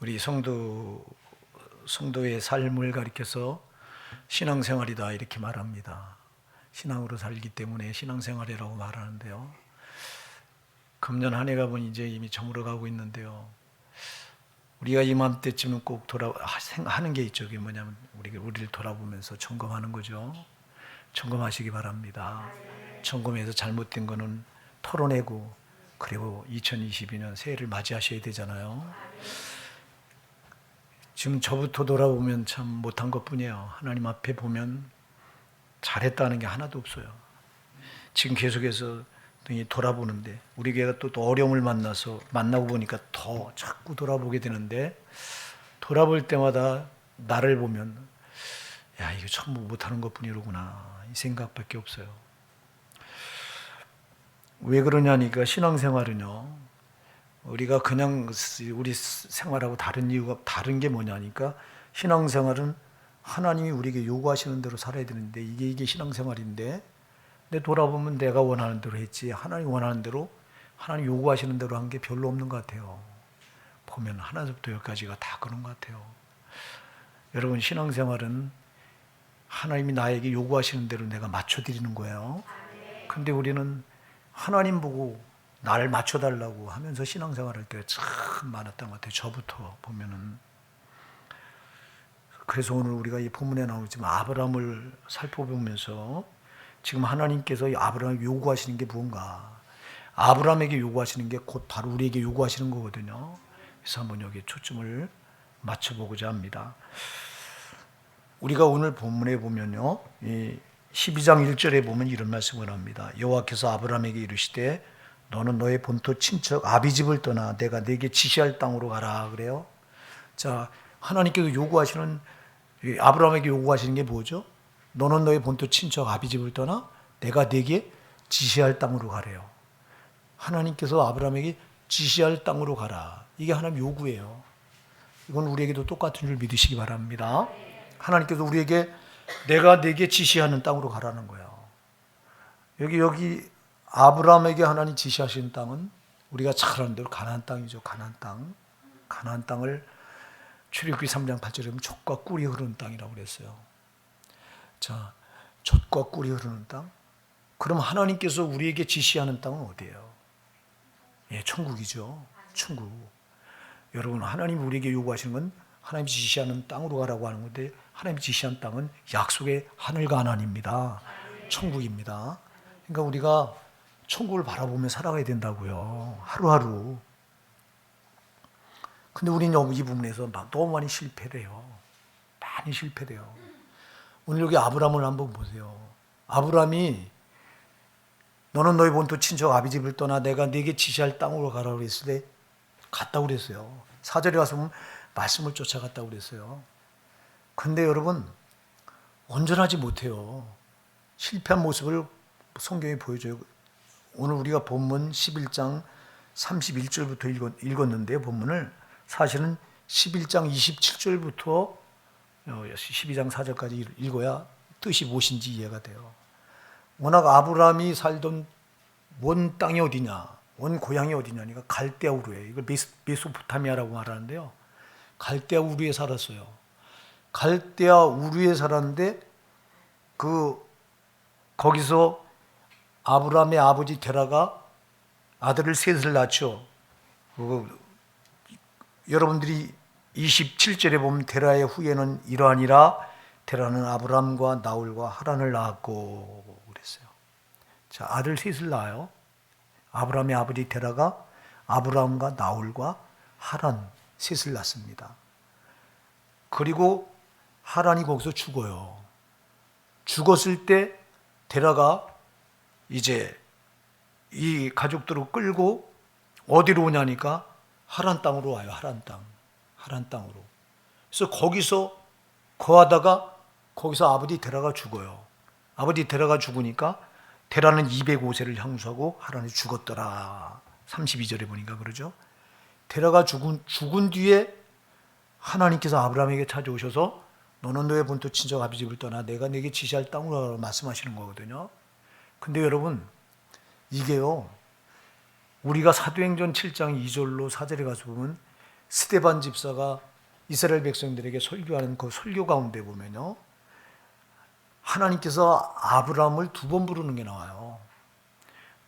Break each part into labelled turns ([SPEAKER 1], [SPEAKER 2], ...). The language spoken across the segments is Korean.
[SPEAKER 1] 우리 성도의 삶을 가리켜서 신앙생활이다 이렇게 말합니다. 신앙으로 살기 때문에 신앙생활이라고 말하는데요. 금년 한 해가 보니 이제 이미 저물어가고 있는데요. 우리가 이맘때쯤은 꼭 하는 게 있죠. 그게 뭐냐면 우리를 돌아보면서 점검하는 거죠. 점검하시기 바랍니다. 점검해서 잘못된 거는 털어내고, 그리고 2022년 새해를 맞이하셔야 되잖아요. 지금 저부터 돌아보면 참 못한 것뿐이에요. 하나님 앞에 보면 잘했다는 게 하나도 없어요. 지금 계속해서 돌아보는데, 우리 교회가 또 어려움을 만나고 보니까 더 자꾸 돌아보게 되는데, 돌아볼 때마다 나를 보면 야, 이거 참 못하는 것뿐이로구나 이 생각밖에 없어요. 왜 그러냐니까, 신앙생활은요, 우리가 그냥 우리 생활하고 다른 게 뭐냐니까, 신앙생활은 하나님이 우리에게 요구하시는 대로 살아야 되는데, 이게 신앙생활인데, 근데 돌아보면 내가 원하는 대로 했지, 하나님 원하는 대로, 하나님 요구하시는 대로 한 게 별로 없는 것 같아요. 보면 하나부터 열까지가 다 그런 것 같아요. 여러분, 신앙생활은 하나님이 나에게 요구하시는 대로 내가 맞춰드리는 거예요. 근데 우리는 하나님 보고 나를 맞춰달라고 하면서 신앙생활할 때가 참 많았던 것 같아요. 저부터 보면은. 그래서 오늘 우리가 이 본문에 나오지만 아브라함을 살펴보면서 지금 하나님께서 아브라함에게 요구하시는 게 무언가, 아브라함에게 요구하시는 게 곧 바로 우리에게 요구하시는 거거든요. 그래서 한번 여기에 초점을 맞춰보고자 합니다. 우리가 오늘 본문에 보면요, 12장 1절에 보면 이런 말씀을 합니다. 여호와께서 아브라함에게 이르시되 너는 너의 본토 친척 아비 집을 떠나 내가 네게 지시할 땅으로 가라 그래요. 자, 하나님께서 요구하시는, 아브라함에게 요구하시는 게 뭐죠? 너는 너의 본토 친척 아비 집을 떠나 내가 네게 지시할 땅으로 가래요. 하나님께서 아브라함에게 지시할 땅으로 가라. 이게 하나님 요구예요. 이건 우리에게도 똑같은 줄 믿으시기 바랍니다. 하나님께서 우리에게 내가 네게 지시하는 땅으로 가라는 거예요. 여기 아브라함에게 하나님 지시하신 땅은 우리가 잘 아는 대로 가나안 땅이죠. 가나안 땅. 가나안 땅을 출애굽기 3장 8절에 보면 젖과 꿀이 흐르는 땅이라고 그랬어요. 자, 젖과 꿀이 흐르는 땅. 그럼 하나님께서 우리에게 지시하는 땅은 어디예요? 예, 천국이죠. 천국. 여러분, 하나님이 우리에게 요구하시는 건 하나님이 지시하는 땅으로 가라고 하는 건데, 하나님이 지시한 땅은 약속의 하늘과 하나님입니다. 천국입니다. 그러니까 우리가 천국을 바라보며 살아가야 된다고요. 하루하루. 근데 우리는 여기 이 부분에서 너무 많이 실패해요. 많이 실패해요. 오늘 여기 아브라함을 한번 보세요. 아브라함이 너는 너희 본토 친척 아비 집을 떠나 내가 네게 지시할 땅으로 가라고 그랬을 때 갔다고 그랬어요. 4절에 가서 보면 말씀을 쫓아갔다고 그랬어요. 근데 여러분, 온전하지 못해요. 실패한 모습을 성경이 보여줘요. 오늘 우리가 본문 11장 31절부터 읽었는데요. 본문을 사실은 11장 27절부터 12장 4절까지 읽어야 뜻이 무엇인지 이해가 돼요. 워낙 아브라함이 살던 원 땅이 어디냐, 원 고향이 어디냐니까 갈대아 우르에, 이걸 메소포타미아라고 말하는데요. 갈대아 우르에 살았어요. 갈대아 우르에 살았는데 거기서 아브라함의 아버지 데라가 아들을 셋을 낳죠. 여러분들이 27절에 보면 데라의 후예는 이러하니라 데라는 아브라함과 나홀과 하란을 낳았고 그랬어요. 자, 아들 셋을 낳아요. 아브라함의 아버지 데라가 아브라함과 나홀과 하란 셋을 낳습니다. 그리고 하란이 거기서 죽어요. 죽었을 때 데라가 이제 이 가족들을 끌고 어디로 오냐니까 하란 땅으로 와요. 하란 땅으로. 그래서 거기서 거하다가 거기서 아버지 데라가 죽어요. 아버지 데라가 죽으니까 데라는 205세를 향수하고 하란이 죽었더라. 32절에 보니까 그러죠. 데라가 죽은 뒤에 하나님께서 아브라함에게 찾아오셔서 너는 너의 본토 친척 아비 집을 떠나 내가 네게 지시할 땅으로 말씀하시는 거거든요. 근데 여러분, 이게요, 우리가 사도행전 7장 2절로 4절에 가서 보면 스데반 집사가 이스라엘 백성들에게 설교하는 그 설교 가운데 보면요, 하나님께서 아브라함을 두 번 부르는 게 나와요.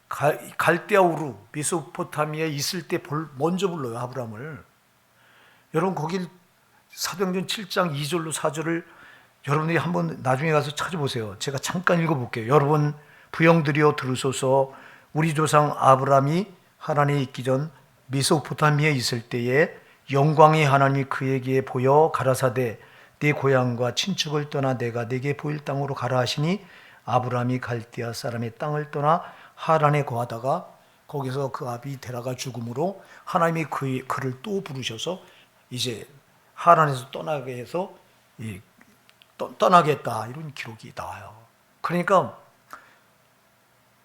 [SPEAKER 1] 갈대아 우루 메소포타미아에 있을 때 먼저 불러요, 아브라함을. 여러분 거길 사도행전 7장 2절로 4절을 여러분들이 한번 나중에 가서 찾아보세요. 제가 잠깐 읽어볼게요. 여러분 부형들이여 들으소서. 우리 조상 아브라함이 하란에 있기 전 메소포타미아에 있을 때에 영광의 하나님이 그에게 보여 가라사대 내 고향과 친척을 떠나 내가 내게 보일 땅으로 가라 하시니 아브라함이 갈대아 사람의 땅을 떠나 하란에 거하다가 거기서 그 아비 데라가 죽음으로 하나님이 그를 또 부르셔서 이제 하란에서 떠나게 해서 떠나겠다, 이런 기록이 나와요. 그러니까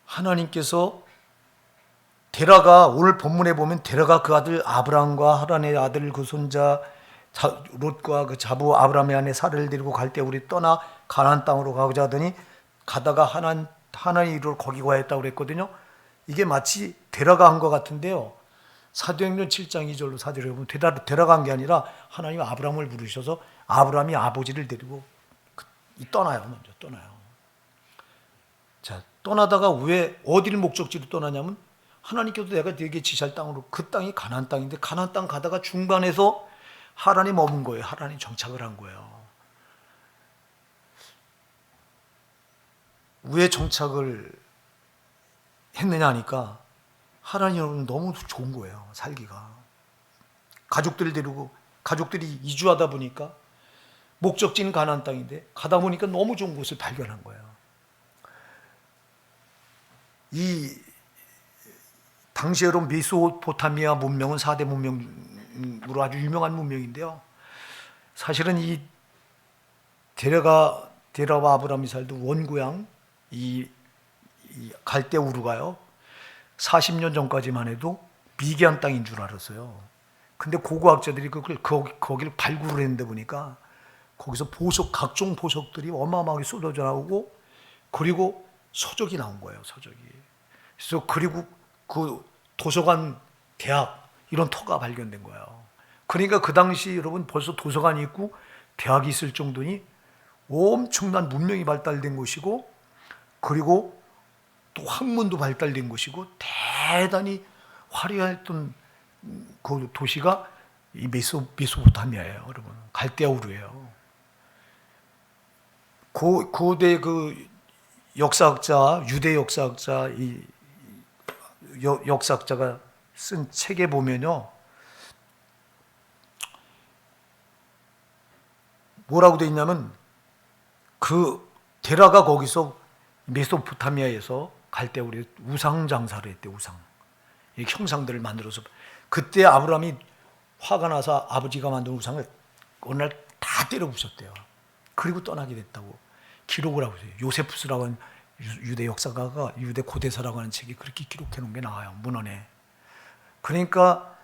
[SPEAKER 1] 하나님께서 데라가, 오늘 본문에 보면 데라가 그 아들 아브람과 하란의 아들 그 손자 롯과 그 자부 아브람의 아내 사라를 데리고 갈대아 우리 떠나 가나안 땅으로 가고자 하더니 가다가 하나님 이르러 거기 가했다고 그랬거든요. 이게 마치 데라가 한 것 같은데요, 사도행전 7장 2절로 4절에 보면 데라가 한 게 아니라 하나님 아브람을 부르셔서 아브람이 아버지를 데리고 떠나요. 먼저 떠나요. 자, 떠나다가 왜 어디를 목적지로 떠나냐면 하나님께서 내가 네게 지시할 땅으로, 그 땅이 가나안 땅인데 가나안 땅 가다가 중간에서 하란이 머문 거예요. 하란이 정착을 한 거예요. 왜 정착을 했느냐 하니까 하란이 여러분 너무 좋은 거예요. 살기가. 가족들을 데리고, 가족들이 이주하다 보니까 목적지는 가나안 땅인데 가다 보니까 너무 좋은 곳을 발견한 거예요. 이 당시 여러분 메소포타미아 문명은 4대 문명으로 아주 유명한 문명인데요, 사실은 이 데라와 아브라함이 살던 원고향 이 갈대아 우르가요, 40년 전까지만 해도 미개한 땅인 줄 알았어요. 근데 고고학자들이 거기를 발굴을 했는데 보니까 거기서 각종 보석들이 어마어마하게 쏟아져 나오고, 그리고 서적이 나온 거예요, 서적이. 그래서 그리고 그 도서관, 대학, 이런 터가 발견된 거예요. 그러니까 그 당시 여러분 벌써 도서관이 있고 대학이 있을 정도니 엄청난 문명이 발달된 곳이고, 그리고 또 학문도 발달된 곳이고, 대단히 화려했던 그 도시가 이 메소포타미아예요, 여러분. 갈대아 우르예요. 고대 그 역사학자, 유대 역사학자, 역사학자가 쓴 책에 보면요, 뭐라고 돼 있냐면 그 데라가 거기서 메소포타미아에서 갈대아 우리 우상 장사를 했대. 우상, 이 형상들을 만들어서. 그때 아브라함이 화가 나서 아버지가 만든 우상을 어느 날 다 때려 부셨대요. 그리고 떠나게 됐다고 기록을 하고 있어요. 요세푸스라고 하는 유대 역사가가, 유대 고대사라고 하는 책이 그렇게 기록해 놓은 게 나와요, 문헌에. 그러니까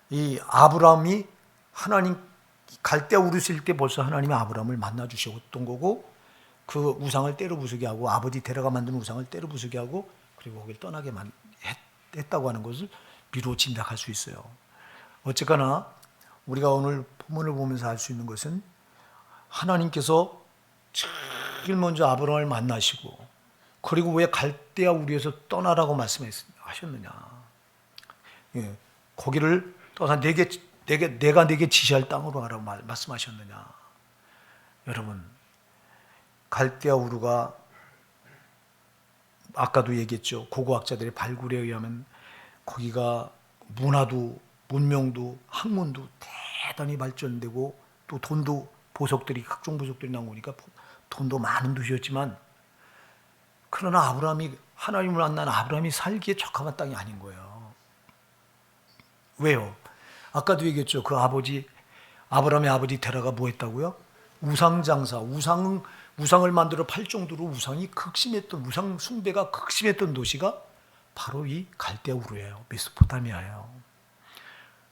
[SPEAKER 1] 이 아브라함이 하나님 갈대아 우르실 때 벌써 하나님이 아브라함을 만나 주셨던 거고, 그 우상을 때려 부수게 하고, 아버지 데라가 만든 우상을 때려 부수게 하고, 그리고 거기를 떠나게 했다고 하는 것을 미루어 짐작할 수 있어요. 어쨌거나 우리가 오늘 본문을 보면서 알 수 있는 것은 하나님께서 제일 먼저 아브라함을 만나시고, 그리고 왜 갈대아 우르에서 떠나라고 말씀하셨느냐. 예, 거기를 떠나 내가 네게 지시할 땅으로 가라고 말씀하셨느냐. 여러분, 갈대아 우르가 아까도 얘기했죠. 고고학자들의 발굴에 의하면 거기가 문화도 문명도 학문도 대단히 발전되고, 또 돈도 보석들이, 각종 보석들이 나오니까 돈도 많은 도시였지만, 그러나 아브라함이, 하나님을 만난 아브라함이 살기에 적합한 땅이 아닌 거예요. 왜요? 아까도 얘기했죠. 그 아브라함의 아버지 데라가 뭐 했다고요? 우상장사, 우상을 만들어 팔 정도로 우상이 극심했던, 우상 숭배가 극심했던 도시가 바로 이 갈대아 우르예요. 메소포타미아예요.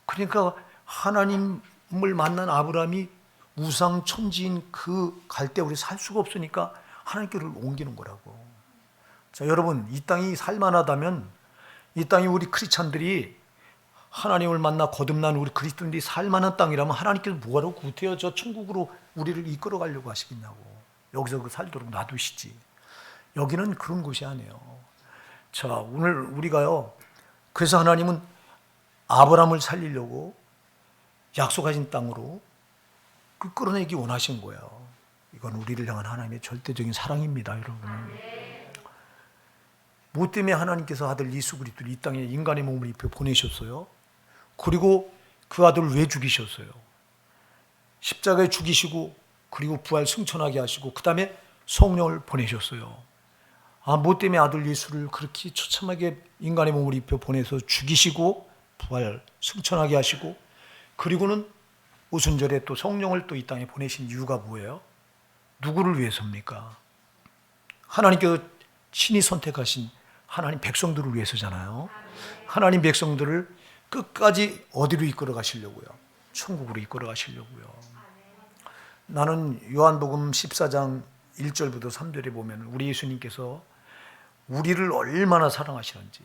[SPEAKER 1] 그러니까 하나님을 만난 아브라함이 우상 천지인 그 갈대아 우르에 살 수가 없으니까 하나님께로 옮기는 거라고. 자, 여러분, 이 땅이 살만하다면, 이 땅이 우리 크리스찬들이 하나님을 만나 거듭난 우리 그리스도인들이 살만한 땅이라면 하나님께서 뭐하러 구태여 저 천국으로 우리를 이끌어 가려고 하시겠냐고. 여기서 그 살도록 놔두시지. 여기는 그런 곳이 아니에요. 자, 오늘 우리가요, 그래서 하나님은 아브라함을 살리려고 약속하신 땅으로 끌어내기 원하신 거예요. 이건 우리를 향한 하나님의 절대적인 사랑입니다, 여러분. 뭐 때문에 하나님께서 아들 예수 그리스도를 이 땅에 인간의 몸을 입혀 보내셨어요? 그리고 그 아들을 왜 죽이셨어요? 십자가에 죽이시고 그리고 부활 승천하게 하시고 그 다음에 성령을 보내셨어요. 뭐 때문에 아들 예수를 그렇게 처참하게 인간의 몸을 입혀 보내서 죽이시고 부활 승천하게 하시고 그리고는 오순절에 또 성령을 또 이 땅에 보내신 이유가 뭐예요? 누구를 위해서입니까? 하나님께서 친히 선택하신 하나님 백성들을 위해서잖아요. 하나님 백성들을 끝까지 어디로 이끌어 가시려고요? 천국으로 이끌어 가시려고요. 나는 요한복음 14장 1절부터 3절에 보면 우리 예수님께서 우리를 얼마나 사랑하시는지,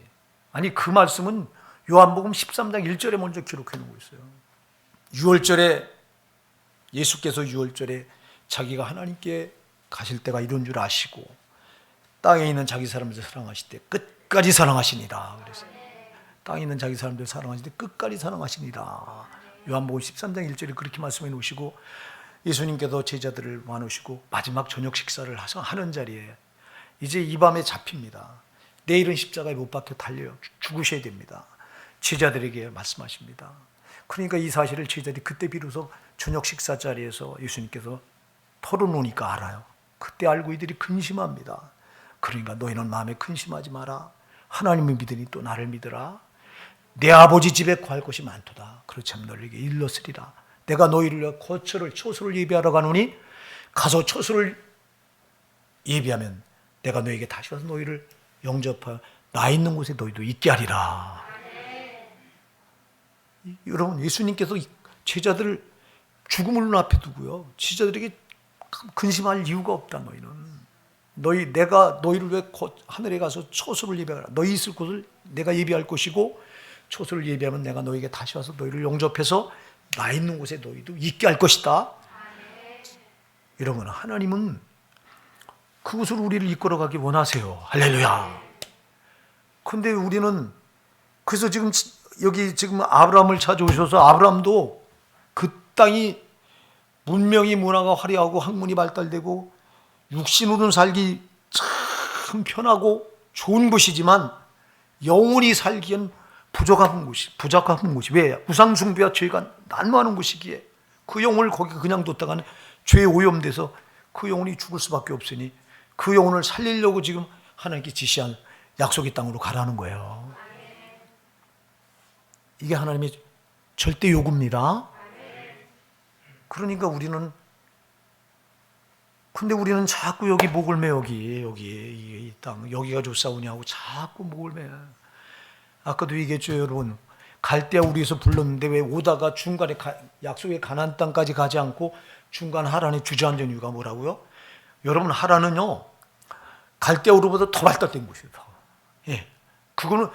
[SPEAKER 1] 아니 그 말씀은 요한복음 13장 1절에 먼저 기록해 놓고 있어요. 6월절에 예수께서 6월절에 자기가 하나님께 가실 때가 이런 줄 아시고 땅에 있는 자기 사람들 사랑하실 때 끝까지 사랑하시니라. 그래서 땅에 있는 자기 사람들 사랑하실 때 끝까지 사랑하시니라. 요한복음 13장 1절에 그렇게 말씀해 놓으시고 예수님께서 제자들을 모아놓으시고 마지막 저녁 식사를 하는 자리에 이제 이 밤에 잡힙니다. 내일은 십자가에 못 박혀 달려 죽으셔야 됩니다. 제자들에게 말씀하십니다. 그러니까 이 사실을 제자들이 그때 비로소 저녁 식사 자리에서 예수님께서 털어놓으니까 알아요. 그때 알고 이들이 근심합니다. 그러니까 너희는 마음에 근심하지 마라. 하나님을 믿으니 또 나를 믿으라. 내 아버지 집에 구할 것이 많도다. 그렇지 않으면 너희에게 일렀으리라. 내가 너희를 위해 처소를 예비하러 가노니 가서 처소를 예비하면 내가 너희에게 다시 와서 너희를 영접하여 나 있는 곳에 너희도 있게 하리라. 여러분, 예수님께서 제자들을 죽음을 눈앞에 두고요, 제자들에게 근심할 이유가 없다. 내가 너희를 위해 하늘에 가서 처소를 예비하라. 너희 있을 곳을 내가 예비할 것이고 처소를 예비하면 내가 너희에게 다시 와서 너희를 영접해서 나 있는 곳에 너희도 있게 할 것이다. 여러분, 하나님은 그곳으로 우리를 이끌어가기 원하세요. 할렐루야. 그런데 우리는 그래서 지금 아브라함을 찾아오셔서 아브라함도 그 땅이 문명이 문화가 화려하고 학문이 발달되고 육신으로는 살기 참 편하고 좋은 곳이지만 영원히 살기엔 부족한 곳이 왜? 우상숭배와 죄가 난무하는 곳이기에 그 영혼을 거기 그냥 뒀다가는 죄에 오염돼서 그 영혼이 죽을 수밖에 없으니 그 영혼을 살리려고 지금 하나님께 지시한 약속의 땅으로 가라는 거예요. 이게 하나님의 절대 요구입니다. 그러니까 근데 우리는 자꾸 여기 목을 매, 여기 이 땅 여기가 좋사오냐고 자꾸 목을 매. 아까도 얘기했죠, 여러분. 갈대아 우리에서 불렀는데 왜 오다가 중간에 약속의 가나안 땅까지 가지 않고 중간 하란에 주저앉은 이유가 뭐라고요? 여러분, 하란은요 갈대아 우르보다 더 발달된 곳이에요. 예, 그거는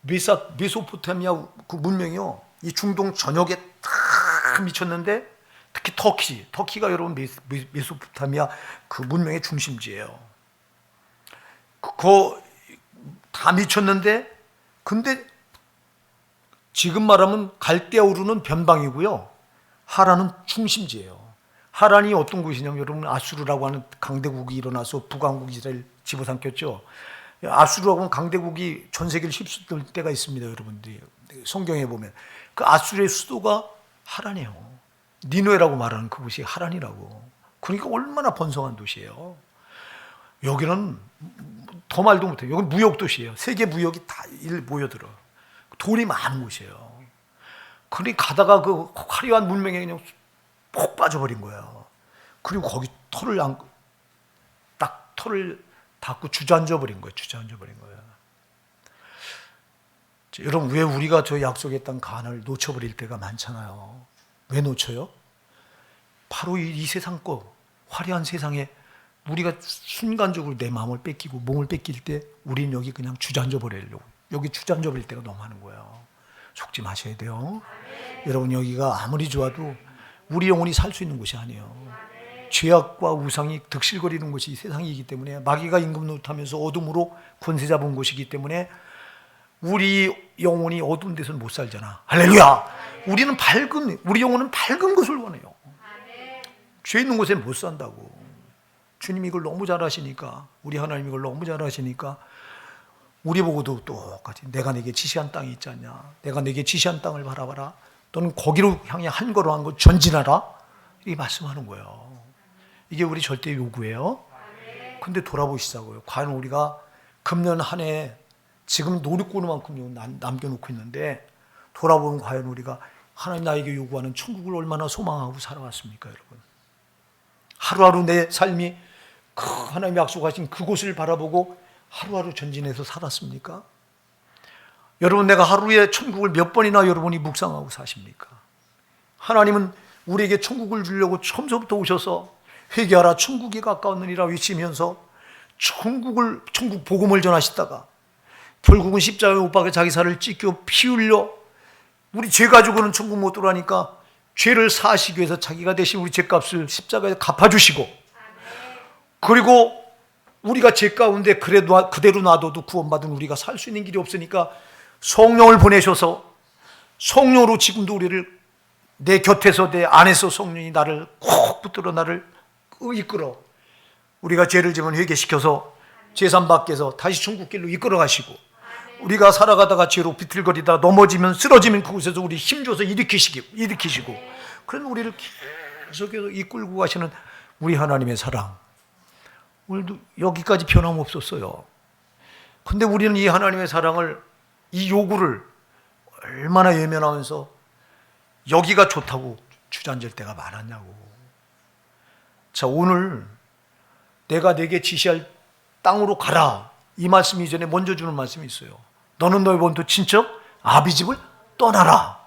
[SPEAKER 1] 메소포타미아 그 문명이요, 이 중동 전역에 다 미쳤는데 특히 터키가 여러분 메소포타미아 그 문명의 중심지예요. 그거 다 미쳤는데 근데 지금 말하면 갈대아 우르는 변방이고요, 하란은 중심지예요. 하란이 어떤 곳이냐면 여러분 아수르라고 하는 강대국이 일어나서 북왕국 이스라엘 집어삼켰죠. 아수르라고 하는 강대국이 전 세계를 휩쓸 때가 있습니다. 여러분들이 성경에 보면 그 아수르의 수도가 하란이에요. 니누에라고 말하는 그곳이 하란이라고. 그러니까 얼마나 번성한 도시예요. 여기는 더 말도 못해요. 여기는 무역 도시예요. 세계 무역이 다 모여들어. 돈이 많은 곳이에요. 그러니까 가다가 그 화려한 문명에 그냥 폭 빠져버린 거예요. 그리고 거기 털을 닫고 주저앉아 버린 거예요. 여러분, 왜 우리가 저 약속의 땅 가나안을 놓쳐버릴 때가 많잖아요. 왜 놓쳐요? 바로 이 세상 화려한 세상에 우리가 순간적으로 내 마음을 뺏기고 몸을 뺏길 때 우리는 여기 그냥 주저앉아 버리려고, 여기 주저앉아 버릴 때가 너무 많은 거예요. 속지 마셔야 돼요. 여러분, 여기가 아무리 좋아도 우리 영혼이 살 수 있는 곳이 아니에요. 죄악과 우상이 득실거리는 곳이 세상이기 때문에, 마귀가 임금 노릇하면서 어둠으로 권세 잡은 곳이기 때문에 우리 영혼이 어두운 데서는 못 살잖아. 할렐루야. 우리 영혼은 밝은 것을 원해요. 죄 있는 곳에 못 산다고. 주님이 이걸 너무 잘 아시니까, 우리 하나님이 이걸 너무 잘 아시니까 우리 보고도 똑같이 내가 내게 지시한 땅이 있지 않냐, 내가 내게 지시한 땅을 바라봐라, 또는 거기로 향해 한 걸음 한 걸 전진하라, 이렇게 말씀하는 거예요. 이게 우리 절대 요구예요. 근데 돌아보시자고요. 과연 우리가 금년 한 해 지금 노릇고는만큼 남겨놓고 있는데, 돌아보면 과연 우리가 하나님 나에게 요구하는 천국을 얼마나 소망하고 살아왔습니까, 여러분? 하루하루 내 삶이 하나님이 약속하신 그곳을 바라보고 하루하루 전진해서 살았습니까? 여러분, 내가 하루에 천국을 몇 번이나 여러분이 묵상하고 사십니까? 하나님은 우리에게 천국을 주려고 처음부터 오셔서 회개하라 천국이 가까웠느니라 외치면서 천국 복음을 전하시다가 결국은 십자가에 못 박혀 자기 살을 찢겨 피 흘려 우리 죄 가지고는 천국 못 들어가니까 죄를 사하시기 위해서 자기가 대신 우리 죄값을 십자가에 갚아주시고, 그리고 우리가 죄 가운데 그대로 놔둬도 구원받은 우리가 살 수 있는 길이 없으니까 성령을 보내셔서, 성령으로 지금도 우리를 내 곁에서, 내 안에서 성령이 나를 콕 붙들어 나를 이끌어 우리가 죄를 지면 회개시켜서 죄산 밖에서 다시 천국길로 이끌어 가시고, 우리가 살아가다가 죄로 비틀거리다 넘어지면 쓰러지면 그곳에서 우리 힘줘서 일으키시고, 그런 우리를 계속해서 이끌고 가시는 우리 하나님의 사랑, 오늘도 여기까지 변함없었어요. 근데 우리는 이 하나님의 사랑을, 이 요구를 얼마나 외면하면서 여기가 좋다고 주저앉을 때가 많았냐고. 자, 오늘 내가 내게 지시할 땅으로 가라, 이 말씀 이전에 먼저 주는 말씀이 있어요. 너는 너의 본토 친척 아비 집을 떠나라.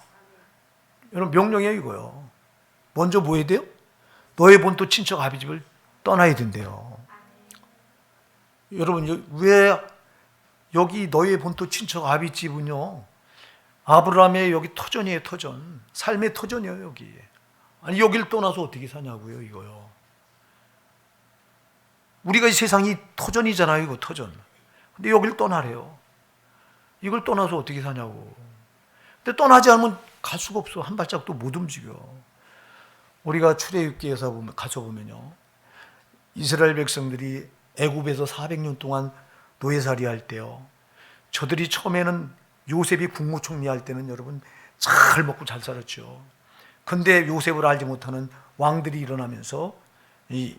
[SPEAKER 1] 여러분, 명령이에요 이거요. 먼저 뭐 해야 돼요? 너의 본토 친척 아비 집을 떠나야 된대요. 여러분, 왜 여기 너의 본토 친척 아비 집은요, 아브라함의 여기 터전이에요. 터전, 삶의 터전이에요 여기. 아니, 여기를 떠나서 어떻게 사냐고요 이거요. 우리가 이 세상이 터전이잖아요, 이거 터전. 근데 여기를 떠나래요. 이걸 떠나서 어떻게 사냐고. 근데 떠나지 않으면 갈 수가 없어. 한 발짝도 못 움직여. 우리가 출애굽기에서 가서 보면요, 이스라엘 백성들이 애굽에서 400년 동안 노예살이 할 때요, 저들이 처음에는 요셉이 국무총리 할 때는 여러분 잘 먹고 잘 살았죠. 근데 요셉을 알지 못하는 왕들이 일어나면서 이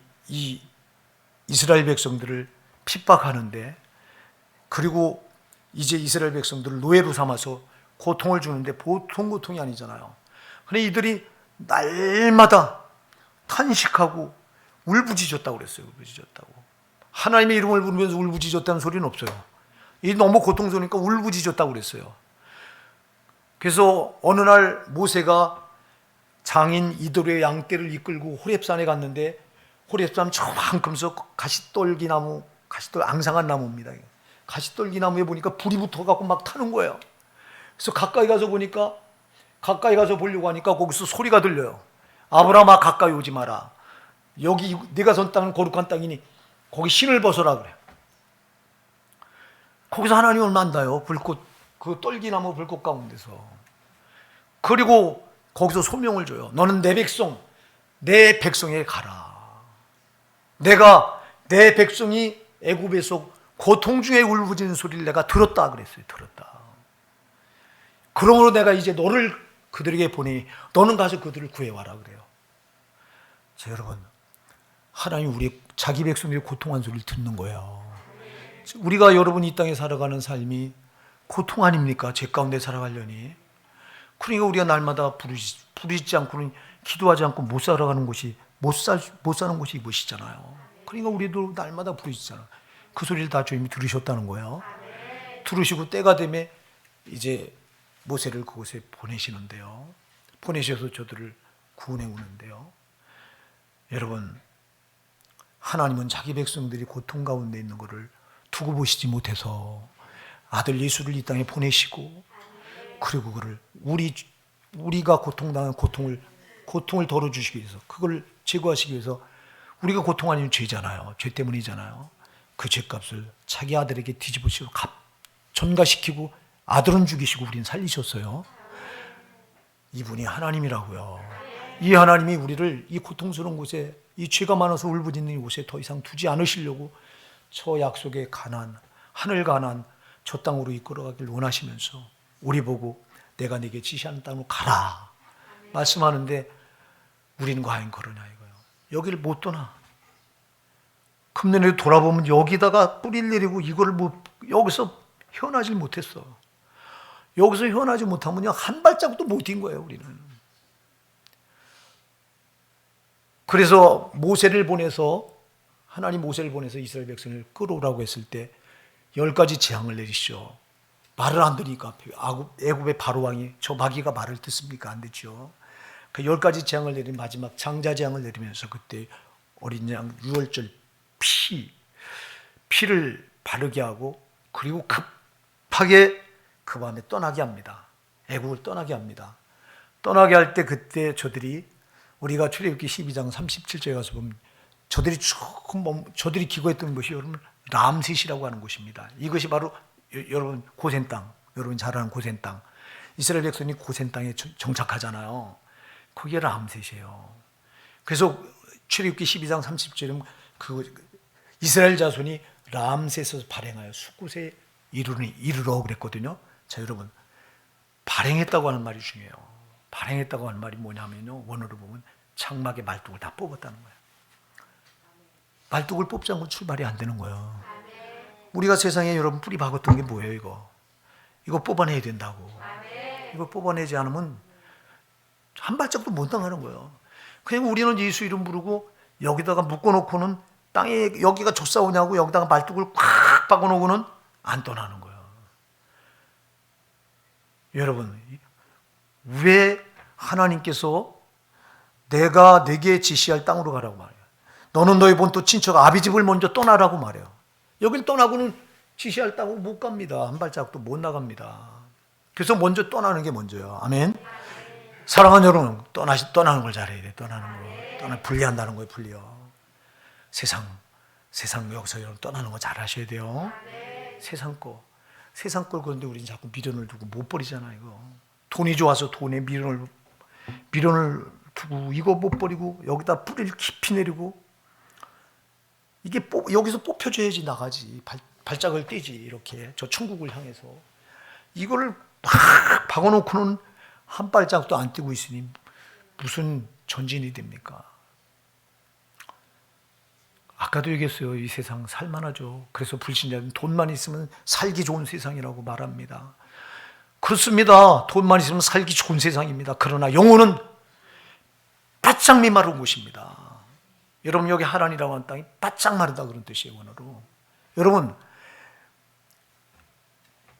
[SPEAKER 1] 이스라엘 백성들을 핍박하는데, 그리고 이제 이스라엘 백성들을 노예로 삼아서 고통을 주는데 보통 고통이 아니잖아요. 근데 이들이 날마다 탄식하고 울부짖었다고 그랬어요. 울부짖었다고. 하나님의 이름을 부르면서 울부짖었다는 소리는 없어요. 이 너무 고통스러우니까 울부짖었다고 그랬어요. 그래서 어느 날 모세가 장인 이도로의 양떼를 이끌고 호렙산에 갔는데, 호렙산 저만큼서 가시떨기나무, 앙상한 나무입니다. 가시떨기나무에 보니까 불이 붙어갖고 막 타는 거예요. 그래서 가까이 가서 보려고 하니까 거기서 소리가 들려요. 아브라함아, 가까이 오지 마라. 여기 네가 선 땅은 거룩한 땅이니 거기 신을 벗어라 그래. 거기서 하나님을 만나요. 불꽃, 그 떨기나무 불꽃 가운데서. 그리고 거기서 소명을 줘요. 너는 내 백성에 가라. 내가 내 백성이 애굽에서 고통 중에 울부짖는 소리를 내가 들었다 그랬어요. 들었다. 그러므로 내가 이제 너를 그들에게 보내니 너는 가서 그들을 구해와라 그래요. 자, 여러분, 하나님 우리 자기 백성들이 고통한 소리를 듣는 거예요. 우리가 여러분 이 땅에 살아가는 삶이 고통 아닙니까? 죄 가운데 살아가려니. 그러니까 우리가 날마다 부르짖지 않고는, 기도하지 않고 못 살아가는 곳이, 못 사는 곳이 이곳이잖아요. 그러니까 우리도 날마다 부르짖잖아요. 그 소리를 다 주님이 들으셨다는 거예요. 들으시고 때가 되면 이제 모세를 그곳에 보내시는데요. 보내셔서 저들을 구원해 오는데요. 여러분, 하나님은 자기 백성들이 고통 가운데 있는 것을 두고 보시지 못해서 아들 예수를 이 땅에 보내시고, 그리고 그를 우리가 고통당한 고통을 덜어주시기 위해서, 그걸 제거하시기 위해서, 우리가 고통 아니면 죄잖아요. 죄 때문이잖아요. 그 죄값을 자기 아들에게 뒤집으시고 전가시키고 아들은 죽이시고 우리는 살리셨어요. 이분이 하나님이라고요. 이 하나님이 우리를 이 고통스러운 곳에, 이 죄가 많아서 울부짖는 이곳에 더 이상 두지 않으시려고 저 약속의 가나안, 하늘 가나안, 저 땅으로 이끌어가길 원하시면서 우리 보고 내가 네게 지시하는 땅으로 가라 말씀하는데, 우리는 과연 그러냐 이거예요. 여기를 못 떠나. 금년에 돌아보면 여기다가 뿌리를 내리고 이거를 여기서 헤어나질 못했어. 여기서 헤어나지 못하면 한 발자국도 못 뛴 거예요, 우리는. 그래서 하나님 모세를 보내서 이스라엘 백성을 끌어오라고 했을 때 10가지 재앙을 내리시죠. 말을 안 들으니까 애굽의 바로 왕이 저 마귀가 말을 듣습니까? 안 듣죠. 그 10가지 재앙을 내린 마지막 장자 재앙을 내리면서 그때 어린 양 유월절 피를 바르게 하고, 그리고 급하게 그 밤에 떠나게 합니다. 애국을 떠나게 합니다. 떠나게 할 때 그때 우리가 출애굽기 12장 37절에 가서 보면 저들이 기거했던 곳이 여러분 람셋이라고 하는 곳입니다. 이것이 바로 여러분 고센 땅, 여러분 잘 아는 고센 땅. 이스라엘 백성이 고센 땅에 정착하잖아요. 그게 람셋이에요. 그래서 출애굽기 12장 30절은 이스라엘 자손이 람셋에서 발행하여 숫곳에 이르러 그랬거든요. 자, 여러분, 발행했다고 하는 말이 중요해요. 발행했다고 하는 말이 뭐냐면요, 원어로 보면 장막의 말뚝을 다 뽑았다는 거예요. 말뚝을 뽑지 않고 출발이 안 되는 거예요. 우리가 세상에 여러분 뿌리 박았던 게 뭐예요? 이거 뽑아내야 된다고. 이거 뽑아내지 않으면 한 발짝도 못 나가는 거예요. 그냥 우리는 예수 이름 부르고 여기다가 묶어놓고는 땅에 여기가 좁사오냐고 여기다가 말뚝을 꽉 박아놓고는 안 떠나는 거예요. 여러분, 왜 하나님께서 내가 네게 지시할 땅으로 가라고 말해요? 너는 너희 본토 친척 아비집을 먼저 떠나라고 말해요. 여길 떠나고는 지시할 땅으로 못 갑니다. 한 발짝도 못 나갑니다. 그래서 먼저 떠나는 게 먼저예요. 아멘. 사랑하는 여러분, 떠나는 걸 잘해야 돼. 떠나는 거. 분리한다는 거예요. 분리요. 세상 여기서 여러분 떠나는 거 잘 하셔야 돼요. 세상 걸 그런데 우리는 자꾸 미련을 두고 못 버리잖아요. 이거 돈이 좋아서 돈에 미련을 두고 이거 못 버리고 여기다 뿌리를 깊이 내리고, 이게 여기서 뽑혀줘야지 나가지. 발짝을 떼지. 이렇게 저 천국을 향해서 이거를 막 박아놓고는 한 발짝도 안 떼고 있으니 무슨 전진이 됩니까? 아까도 얘기했어요. 이 세상 살만하죠. 그래서 불신자는 돈만 있으면 살기 좋은 세상이라고 말합니다. 그렇습니다. 돈만 있으면 살기 좋은 세상입니다. 그러나 영혼은 바짝 메마른 곳입니다. 여러분, 여기 하란이라고 하는 땅이 바짝 마르다 그런 뜻이에요, 원어로. 여러분,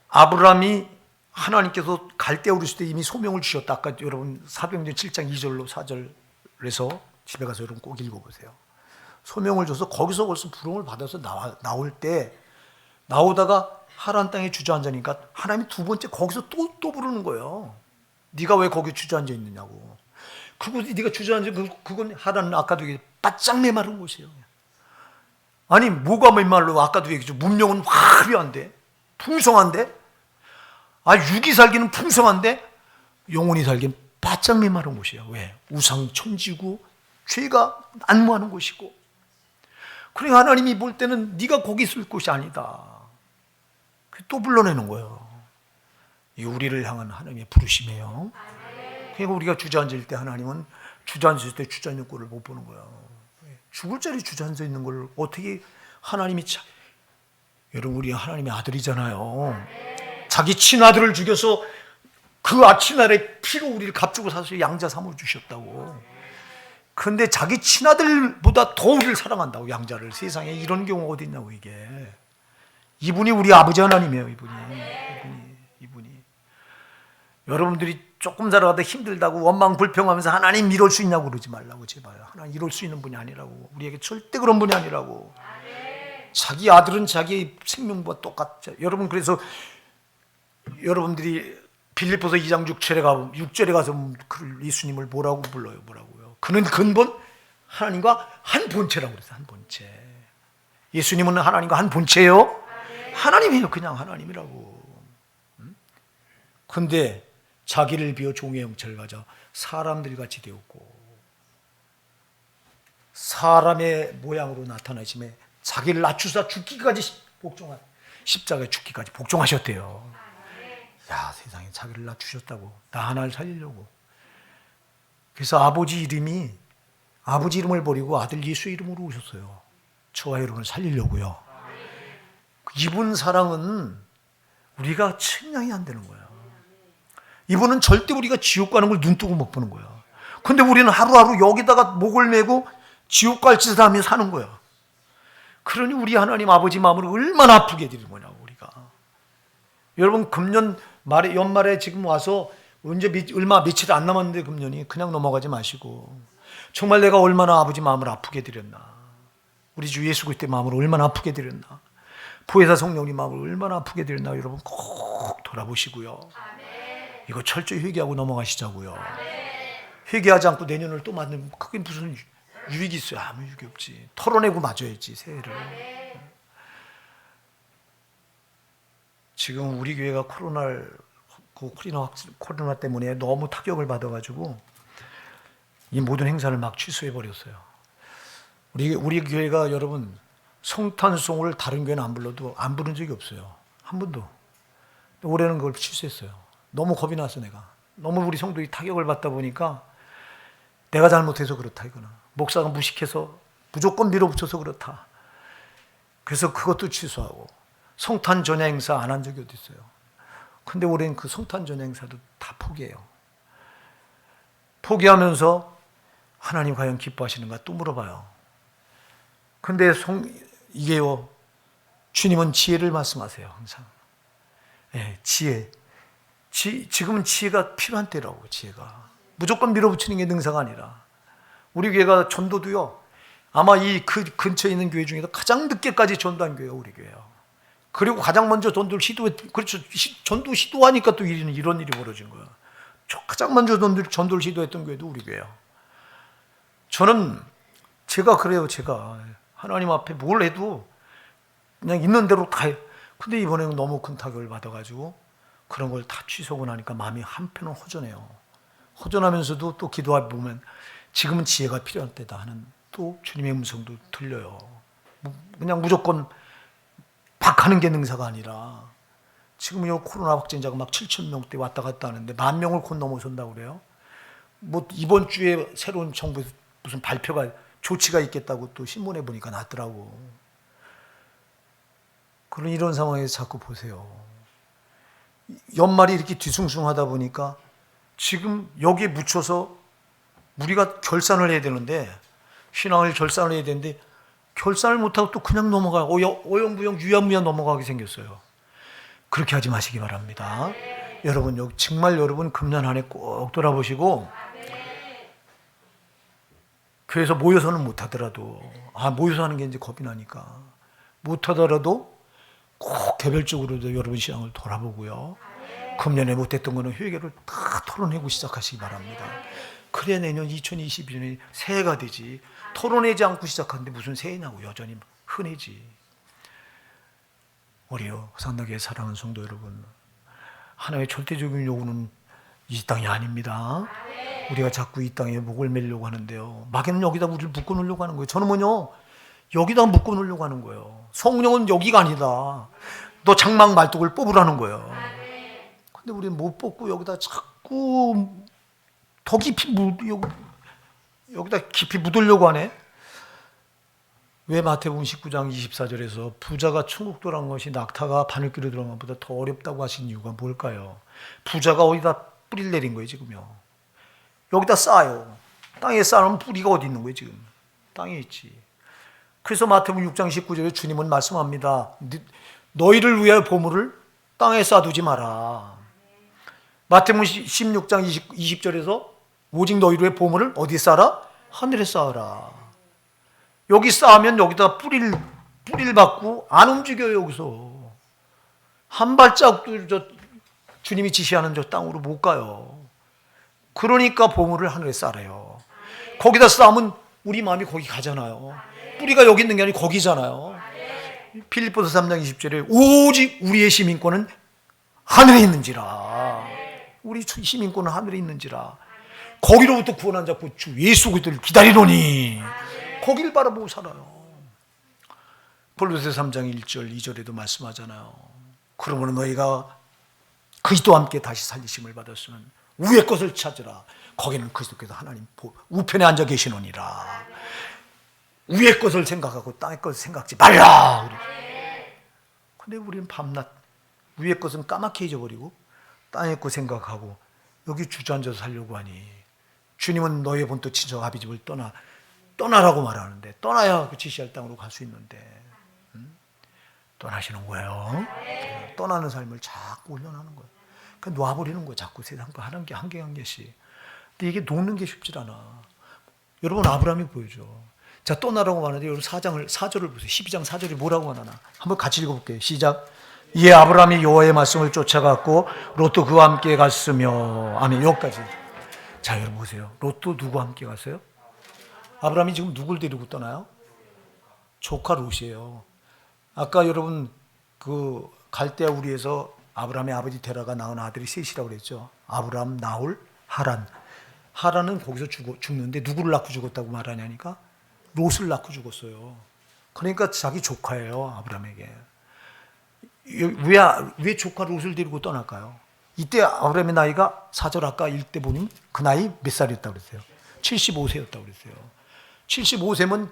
[SPEAKER 1] 아브라함이 하나님께서 갈대아 우르실 때 이미 소명을 주셨다. 아까 여러분 사도행전 7장 2절로 4절에서 집에 가서 여러분 꼭 읽어보세요. 소명을 줘서 거기서 벌써 부름을 받아서 나올 때, 나오다가 하란 땅에 주저앉으니까 하나님이 두 번째 거기서 또 부르는 거예요. 네가 왜 거기 주저앉아 있느냐고. 그곳이 네가 주저앉아, 그건 하란은 아까도 얘기했죠. 바짝 메마른 곳이에요. 아니 뭐가 메말로, 아까도 얘기했죠. 문명은 화려한데, 풍성한데, 육이 살기는 풍성한데 영혼이 살기는 바짝 메마른 곳이에요. 왜? 우상 천지고 죄가 난무하는 곳이고. 그러니까 하나님이 볼 때는 네가 거기 있을 곳이 아니다. 또 불러내는 거예요. 이 우리를 향한 하나님의 부르심이에요. 그러니까 우리가 주저앉을 때 하나님은 주저앉을 때 주저앉는 꼴을 못 보는 거예요. 죽을 자리 주저앉아 있는 걸 어떻게 하나님이 여러분, 우리 하나님의 아들이잖아요. 자기 친아들을 죽여서 그 친아들의 피로 우리를 값주고 사서 양자 삼아 주셨다고. 그런데 자기 친아들보다 더 우리를 사랑한다고, 양자를. 세상에 이런 경우가 어디 있냐고. 이분이 우리 아버지 하나님이에요. 이분이. 여러분들이 조금 살아가다 힘들다고 원망 불평하면서 하나님 이럴 수 있냐고 그러지 말라고, 제발. 하나님 이럴 수 있는 분이 아니라고. 우리에게 절대 그런 분이 아니라고. 자기 아들은 자기 생명과 똑같죠. 여러분, 그래서 여러분들이 빌립보서 2장 6절에 가서 예수님을 뭐라고 불러요? 뭐라고요? 그는 근본 하나님과 한 본체라고 그랬어요. 한 본체. 예수님은 하나님과 한 본체예요? 하나님이에요. 그냥 하나님이라고. 근데 자기를 비워 종의 형체를 가져 사람들 같이 되었고 사람의 모양으로 나타나심에 자기를 낮추사 죽기까지 복종한 십자가에 죽기까지 복종하셨대요. 야, 세상에 자기를 낮추셨다고. 나 하나를 살리려고. 그래서 아버지 이름을 버리고 아들 예수 이름으로 오셨어요. 저와 여러분을 살리려고요. 이분 사랑은 우리가 측량이 안 되는 거예요. 이분은 절대 우리가 지옥 가는 걸 눈뜨고 못 보는 거예요. 근데 우리는 하루하루 여기다가 목을 메고 지옥 갈 짓을 하며 사는 거예요. 그러니 우리 하나님 아버지 마음을 얼마나 아프게 드리는 거냐고 우리가. 여러분 금년 말에 연말에 지금 와서 언제 얼마 며칠 안 남았는데 금년이 그냥 넘어가지 마시고 정말 내가 얼마나 아버지 마음을 아프게 드렸나. 우리 주 예수 그리스도의 마음을 얼마나 아프게 드렸나. 보혜사 성령님 마음을 얼마나 아프게 드렸나. 여러분 꼭 돌아보시고요. 이거 철저히 회개하고 넘어가시자고요. 회개하지 않고 내년을 또 맞는 그게 무슨 유익이 있어요? 아무 유익이 없지. 털어내고 맞아야지 새해를. 지금 우리 교회가 코로나 때문에 너무 타격을 받아가지고 이 모든 행사를 막 취소해 버렸어요. 우리 교회가 여러분 성탄송을 다른 교회는 안 불러도 안 부른 적이 없어요. 한 번도. 올해는 그걸 취소했어요. 너무 겁이 나서 내가. 너무 우리 성도들이 타격을 받다 보니까 내가 잘못해서 그렇다 이거는. 목사가 무식해서 무조건 밀어붙여서 그렇다. 그래서 그것도 취소하고 성탄 전야 행사 안 한 적이 어디 있어요. 근데 올해는 그 성탄 전야 행사도 다 포기해요. 포기하면서 하나님 과연 기뻐하시는가 또 물어봐요. 근데 이게요. 주님은 지혜를 말씀하세요. 항상. 네, 지혜. 지금은 지혜가 필요한 때라고. 지혜가. 무조건 밀어붙이는 게 능사가 아니라. 우리 교회가 전도도요. 아마 그 근처에 있는 교회 중에서 가장 늦게까지 전도한 교회가 우리 교회예요. 그리고 가장 먼저 전도를 그렇죠. 전도 시도하니까 또 이런 일이 벌어진 거예요. 가장 먼저 전도를 시도했던 교회도 우리 교회예요. 저는 제가 그래요. 제가 하나님 앞에 뭘 해도 그냥 있는 대로 다 해요. 근데 이번에는 너무 큰 타격을 받아가지고 그런 걸 다 취소하고 나니까 마음이 한편은 허전해요. 허전하면서도 또 기도해 보면 지금은 지혜가 필요한 때다 하는 또 주님의 음성도 들려요. 그냥 무조건 박하는 게 능사가 아니라 지금 이 코로나 확진자가 막 7,000명대 왔다 갔다 하는데 10,000명을 곧 넘어선다고 그래요. 뭐 이번 주에 새로운 정부에서 무슨 발표가 조치가 있겠다고 또 신문에 보니까 났더라고. 그런 이런 상황에서 자꾸 보세요. 연말이 이렇게 뒤숭숭하다 보니까 지금 여기에 묻혀서 우리가 결산을 해야 되는데 신앙을 결산을 해야 되는데 결산을 못하고 또 그냥 넘어가요. 어영부영 유야무야 넘어가게 생겼어요. 그렇게 하지 마시기 바랍니다. 여러분 정말 여러분 금년 한 해 꼭 돌아보시고 교회에서 모여서는 못하더라도 모여서 하는 게 이제 겁이 나니까 못하더라도 꼭 개별적으로도 여러분 신앙을 돌아보고요. 금년에 못했던 거는 회개를 다 털어내고 시작하시기 바랍니다. 그래야 내년 2022년이 새해가 되지. 털어내지 않고 시작하는데 무슨 새해냐고. 여전히 흔해지. 우리요 상당히 사랑하는 성도 여러분, 하나님의 절대적인 요구는 이 땅이 아닙니다. 우리가 자꾸 이 땅에 목을 매려고 하는데요, 마귀는 여기다 우리를 묶어놓으려고 하는 거예요. 저는 여기다 묶어놓으려고 하는 거예요. 성령은 여기가 아니다. 너 장막 말뚝을 뽑으라는 거예요. 근데 우리는 못 뽑고 여기다 자꾸 더 깊이 여기다 깊이 묻으려고 하네. 왜 마태복음 19장 24절에서 부자가 천국 들어간 것이 낙타가 바늘귀로 들어간 것보다 더 어렵다고 하신 이유가 뭘까요? 부자가 어디다 뿌리를 내린 거예요 지금요. 여기다 쌓아요. 땅에 쌓으면 뿌리가 어디 있는 거예요 지금? 땅에 있지. 그래서 마태복음 6장 19절에 주님은 말씀합니다. 너희를 위하여 보물을 땅에 쌓아두지 마라. 마태복음 16장 20절에서 오직 너희를 위해 보물을 어디 쌓아라? 하늘에 쌓아라. 여기 쌓으면 여기다 뿌리를 받고 안 움직여요. 여기서 한 발짝도 주님이 지시하는 저 땅으로 못 가요. 그러니까 보물을 하늘에 쌓아요. 거기다 쌓으면 우리 마음이 거기 가잖아요. 뿌리가 여기 있는 게 아니고 거기잖아요. 빌립보서 3장 20절에 오직 우리의 시민권은 하늘에 있는지라. 우리 시민권은 하늘에 있는지라. 거기로부터 구원한 자고 주 예수 그리스도를 기다리노니 거기를 바라보고 살아요. 골로새 3장 1절 2절에도 말씀하잖아요. 그러므로 너희가 그리스도와 함께 다시 살리심을 받았으면 위의 것을 찾으라. 거기는 그리스도께서 하나님 우편에 앉아 계시노니라. 위의 것을 생각하고 땅의 것을 생각지 말라. 근데 우리는 밤낮 위의 것은 까맣게 잊어버리고 땅의 것 생각하고 여기 주저앉아서 살려고 하니 주님은 너의 본토 친척 아비 집을 떠나라고 말하는데 떠나야 그 지시할 땅으로 갈 수 있는데 떠나시는 거예요. 떠나는 삶을 자꾸 훈련하는 거예요. 그러니까 놔버리는 거예요. 자꾸 세상 거 한 개 한 개씩. 근데 이게 놓는 게 쉽지 않아. 여러분 아브라함이 보여줘. 자 떠나라고 말하는데 여러분 4절을 보세요. 12장 4절이 뭐라고 말하나. 한번 같이 읽어볼게요. 시작. 이에 아브라함이 여호와의 말씀을 쫓아갔고 롯도 그와 함께 갔으며 아멘. 여기까지. 자 여러분 보세요. 롯도 누구와 함께 갔어요? 아브라함이 지금 누굴 데리고 떠나요? 조카 롯이에요. 아까 여러분 그 갈대아 우리에서 아브라함의 아버지 데라가 낳은 아들이 셋이라고 그랬죠. 아브라함, 나홀, 하란. 하란은 거기서 죽는데 누구를 낳고 죽었다고 말하냐니까 롯을 낳고 죽었어요. 그러니까 자기 조카예요. 아브라함에게. 왜 조카 롯을 데리고 떠날까요? 이때 아브라함의 나이가 4절 아까 읽때 보니 그 나이 몇 살이었다고 그랬어요? 75세였다고 그랬어요. 75세면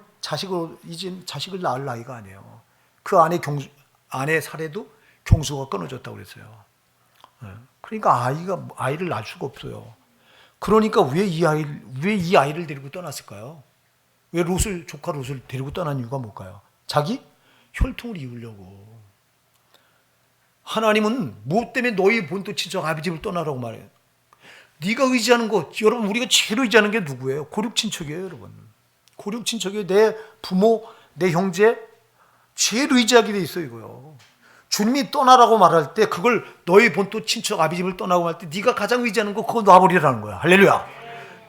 [SPEAKER 1] 자식을 낳을 나이가 아니에요. 그 아내 살에도 경수가 끊어졌다고 그랬어요. 그러니까 아이를 낳을 수가 없어요. 그러니까 왜 이 아이를 데리고 떠났을까요? 왜 조카 롯을 데리고 떠난 이유가 뭘까요? 자기 혈통을 이으려고. 하나님은 무엇 때문에 너희 본토 친척 아비 집을 떠나라고 말해요? 네가 의지하는 것, 여러분 우리가 제일 의지하는 게 누구예요? 고륙 친척이에요, 여러분. 고륙 친척이 내 부모, 내 형제 제일 의지하게 돼 있어요, 이거요. 주님이 떠나라고 말할 때 그걸 너희 본토 친척 아비 집을 떠나고 할 때 네가 가장 의지하는 거 그거 놔버리라는 거야. 할렐루야.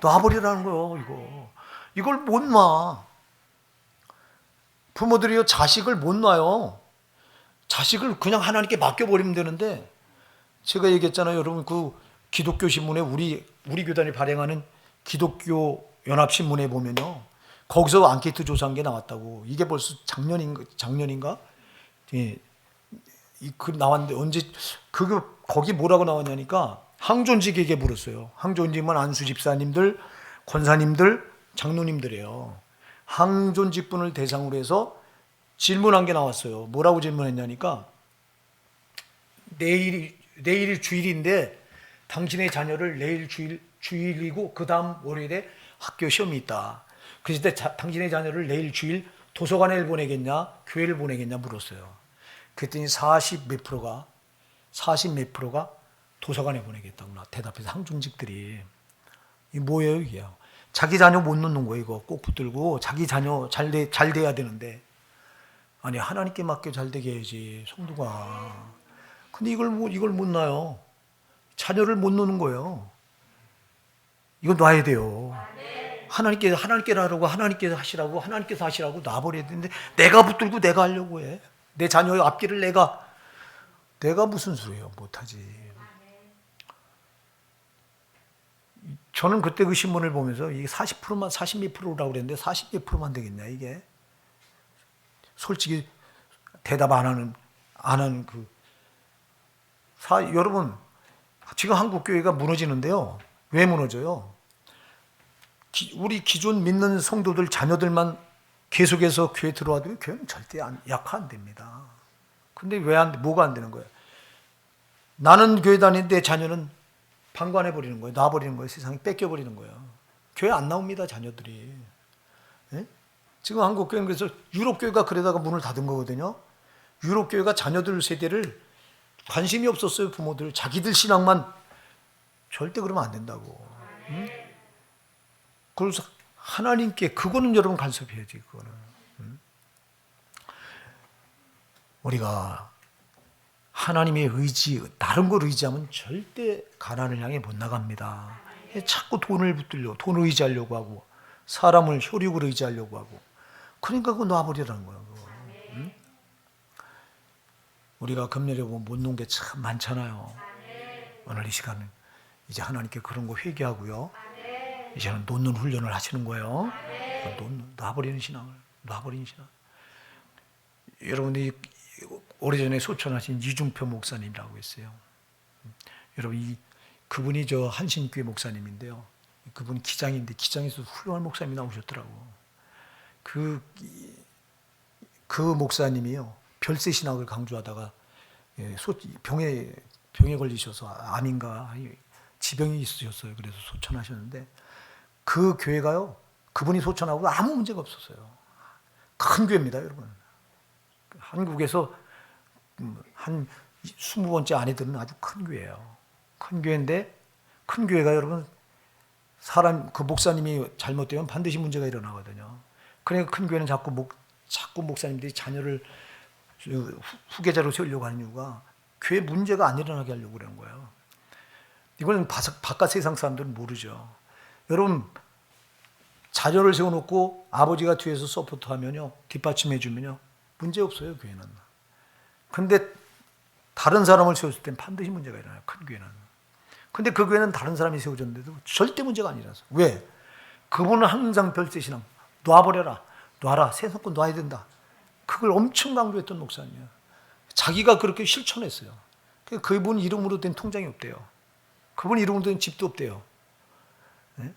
[SPEAKER 1] 놔버리라는 거예요, 이거. 이걸 못 놔. 부모들이요 자식을 못 놔요. 자식을 그냥 하나님께 맡겨버리면 되는데 제가 얘기했잖아요. 여러분 그 기독교 신문에 우리 교단이 발행하는 기독교 연합신문에 보면요. 거기서 앙케이트 조사한 게 나왔다고. 이게 벌써 작년인가? 예. 그 나왔는데 언제 거기 뭐라고 나왔냐니까 항존직에게 물었어요. 항존직은 안수 집사님들, 권사님들, 장로님들이에요. 항존직분을 대상으로 해서 질문한 게 나왔어요. 뭐라고 질문했냐니까 내일이 주일인데 당신의 자녀를 내일 주일이고 그 다음 월요일에 학교 시험이 있다. 그랬을 때 당신의 자녀를 내일 주일 도서관에 보내겠냐 교회를 보내겠냐 물었어요. 그랬더니 40 몇 프로가 도서관에 보내겠다고 대답해서 항존직들이. 이게 뭐예요 이게? 자기 자녀 못 놓는 거예요. 이거 꼭 붙들고 자기 자녀 잘 돼야 되는데 아니 하나님께 맡겨 잘 되게 해야지 성도가. 근데 이걸 못 놔요. 자녀를 못 놓는 거예요. 이거 놔야 돼요. 하나님께서 하시라고 하나님께서 하시라고 놔버려야 되는데 내가 붙들고 내가 하려고 해. 내 자녀의 앞길을 내가 무슨 수예요? 못하지. 저는 그때 그 신문을 보면서 이게 40%만 40몇 프로라고 그랬는데 40몇 프로만 되겠냐 이게. 솔직히 대답 안 하는 여러분 지금 한국 교회가 무너지는데요. 왜 무너져요? 우리 기존 믿는 성도들 자녀들만 계속해서 교회 들어와도 교회는 절대 약화 안 됩니다. 근데 뭐가 안 되는 거예요? 나는 교회 다니는데 자녀는 방관해 버리는 거예요. 놔버리는 거예요. 세상에 뺏겨 버리는 거예요. 교회 안 나옵니다. 자녀들이. 예? 지금 한국 교회는 그래서 유럽 교회가 그러다가 문을 닫은 거거든요. 유럽 교회가 자녀들 세대를 관심이 없었어요. 부모들 자기들 신앙만. 절대 그러면 안 된다고. 응? 그래서 하나님께 그거는 여러분 간섭해야지. 그거는. 응? 우리가 하나님의 의지, 다른 걸 의지하면 절대 가난을 향해 못 나갑니다. 자꾸 돈을 붙들려, 돈을 의지하려고 하고, 사람을 혈육을 의지하려고 하고, 그러니까 그거 놔버리라는 거야. 그거. 응? 우리가 금년에 보면 못 놓은 게 참 많잖아요. 오늘 이 시간은 이제 하나님께 그런 거 회개하고요. 이제는 놓는 훈련을 하시는 거예요. 놔버리는 신앙을, 놔버리는 신앙. 여러분이 오래전에 소천하신 이중표 목사님이라고 했어요. 여러분 그분이 저 한신교회 목사님인데요. 그분 기장인데 기장에서 훌륭한 목사님이 나오셨더라고. 그 목사님이요 별세 신학을 강조하다가 병에 걸리셔서 암인가 지병이 있으셨어요. 그래서 소천하셨는데 그 교회가요 그분이 소천하고 아무 문제가 없었어요. 큰 교회입니다, 여러분. 한국에서 한 20번째 안에 드는 아주 큰 교회예요. 큰 교회인데 큰 교회가 여러분 그 목사님이 잘못되면 반드시 문제가 일어나거든요. 그러니까 큰 교회는 자꾸 목사님들이 자녀를 후계자로 세우려고 하는 이유가 교회 문제가 안 일어나게 하려고 그러는 거예요. 이거는 바깥 세상 사람들은 모르죠. 여러분 자녀를 세워놓고 아버지가 뒤에서 서포트하면요, 뒷받침해주면요, 문제 없어요, 교회는. 근데 다른 사람을 세웠을 땐 반드시 문제가 일어나요, 큰 교회는. 근데 그 교회는 다른 사람이 세워졌는데도 절대 문제가 안 일어나서. 왜? 그분은 항상 별세신앙, 놔버려라, 놔라, 세상권 놔야 된다. 그걸 엄청 강조했던 목사님이에요. 자기가 그렇게 실천했어요. 그분 이름으로 된 통장이 없대요. 그분 이름으로 된 집도 없대요. 네?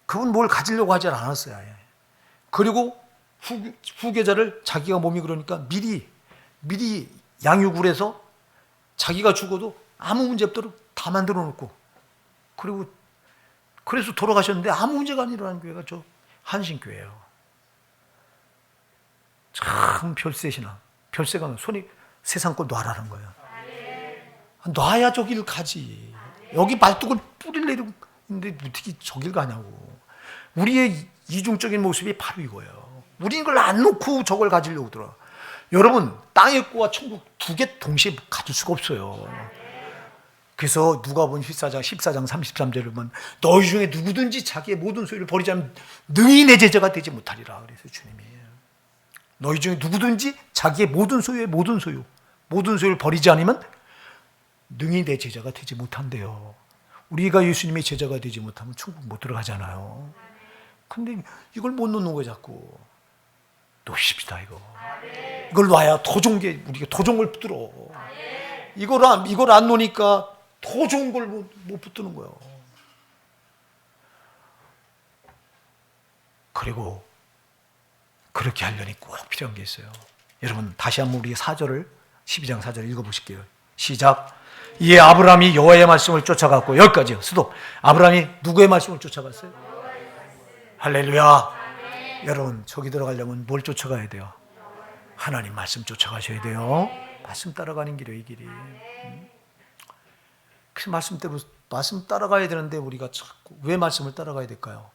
[SPEAKER 1] 그분 뭘 가지려고 하지 않았어요. 아예. 그리고 후계자를 자기가 몸이 그러니까 미리 양육을 해서 자기가 죽어도 아무 문제 없도록 다 만들어 놓고, 그리고 그래서 돌아가셨는데 아무 문제가 안 일어나는 교회가 저 한신교회예요. 참 별세시나. 별세가 손이 세상 걸 놔라는 거예요. 놔야 저길 가지. 여기 말뚝을 뿌리를 내리는데 어떻게 저길 가냐고. 우리의 이중적인 모습이 바로 이거예요. 우리는 이걸 안 놓고 저걸 가지려고 들어. 여러분, 땅의 꾸와 천국 두 개 동시에 가질 수가 없어요. 그래서 누가복음 14장 33절을 보면 너희 중에 누구든지 자기의 모든 소유를 버리지 않으면 능히 내 제자가 되지 못하리라. 그래서 주님이 너희 중에 누구든지 자기의 모든 소유를 버리지 않으면 능히 내 제자가 되지 못한대요. 우리가 예수님의 제자가 되지 못하면 천국 못 들어가잖아요. 근데 이걸 못 놓는 거야 자꾸. 놓으십시다 이거. 이걸 놔야 더 좋은 게 우리가 더 좋은 걸 붙들어. 이걸 안 놓으니까 더 좋은 걸 못 붙드는 거예요. 그리고 그렇게 하려니 꼭 필요한 게 있어요. 여러분 다시 한번 우리 12장 4절 읽어보실게요. 시작. 이에 아브라함이 여호와의 말씀을 쫓아갔고, 여기까지요. 스톱. 아브라함이 누구의 말씀을 쫓아갔어요? 할렐루야. 여러분 저기 들어가려면 뭘 쫓아가야 돼요? 하나님 말씀 쫓아가셔야 돼요. 말씀 따라가는 길이에요, 이 길이. 그 말씀 따라가야 되는데 우리가 자꾸 왜 말씀을 따라가야 될까요?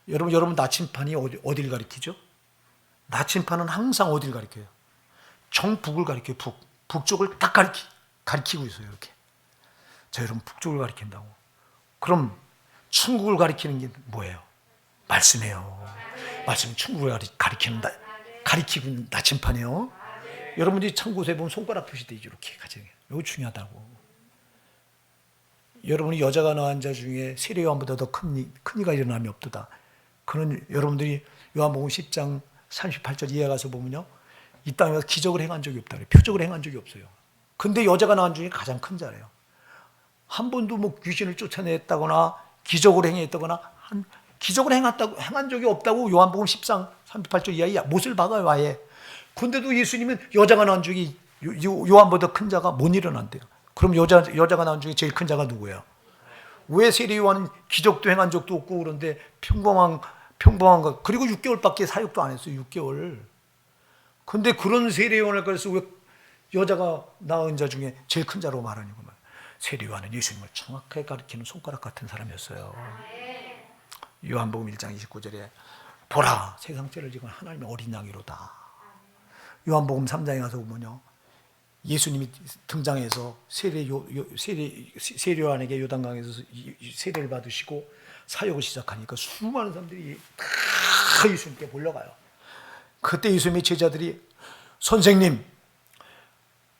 [SPEAKER 1] 여러분 나침판이 어디를 가리키죠? 나침판은 항상 어디를 가리켜요? 정북을 가리켜요. 북쪽을 딱 가리키고 있어요. 이렇게. 자, 여러분 북쪽을 가리킨다고. 그럼 천국을 가리키는 게 뭐예요? 말씀이에요. 말씀은 천국을 가리키는 나침판이에요. 여러분들이 참고서에 보면 손가락 표시돼 있죠. 이렇게 가지고. 이거 중요하다고. 여러분이 여자가 낳은 자 중에 세례 요한보다 더 큰 이가 일어남이 없도다. 그런 여러분들이 요한복음 10장 38절 이하에 가서 보면요, 이 땅에서 기적을 행한 적이 없다. 표적을 행한 적이 없어요. 근데 여자가 낳은 중에 가장 큰 자래요. 한 번도 뭐 귀신을 쫓아냈다거나 기적을 행했다거나 기적을 행한 적이 없다고 요한복음 10장 38절 이하에 못을 박아요, 아예. 근데도 예수님은 여자가 낳은 중에 요한보다 큰 자가 못 일어난대요. 그럼 여자가 낳은 중에 제일 큰 자가 누구예요? 왜 세례 요한은 기적도 행한 적도 없고 그런데 평범한 거, 그리고 6개월밖에 사역도 안 했어요. 6개월. 근데 그런 세례 요한을 그래서 왜 여자가 낳은 자 중에 제일 큰 자로 말하냐고. 세례 요한은 예수님을 정확하게 가리키는 손가락 같은 사람이었어요. 요한복음 1장 29절에 보라, 세상 죄를 지고 하나님의 어린 양이로다. 요한복음 3장에 가서 보면요, 예수님이 등장해서 세례요한에게 요단강에서 세례를 받으시고 사역을 시작하니까 수많은 사람들이 다 예수님께 몰려가요. 그때 예수님의 제자들이 선생님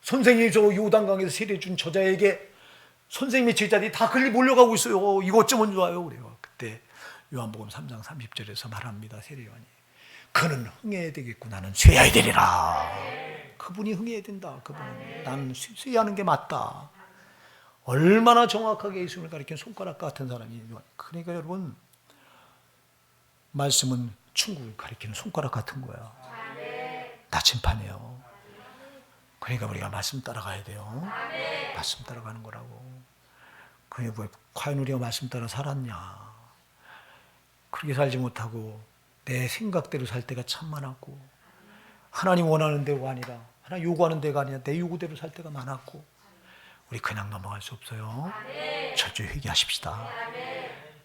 [SPEAKER 1] 저 요단강에서 세례 준 저자에게 선생님의 제자들이 다 그를 몰려가고 있어요. 이거 어쩌면 좋아요. 그래요. 그때 요한복음 3장 30절에서 말합니다. 세례요한이 그는 흥해야 되겠고 나는 쇠해야 되리라. 그분이 흥해야 된다. 그분은 나는 쇠하는 게 맞다. 얼마나 정확하게 예수님을 가리키는 손가락 같은 사람이. 그러니까 여러분 말씀은 천국을 가리키는 손가락 같은 거야. 나침판이에요. 그러니까 우리가 말씀 따라가야 돼요. 말씀 따라가는 거라고. 그러니까 왜 과연 우리가 말씀 따라 살았냐. 그렇게 살지 못하고 내 생각대로 살 때가 참 많았고 하나님 원하는 대로가 아니라 하나님 요구하는 데가 아니라 내 요구대로 살 때가 많았고 우리 그냥 넘어갈 수 없어요. 철저히 회개하십시다.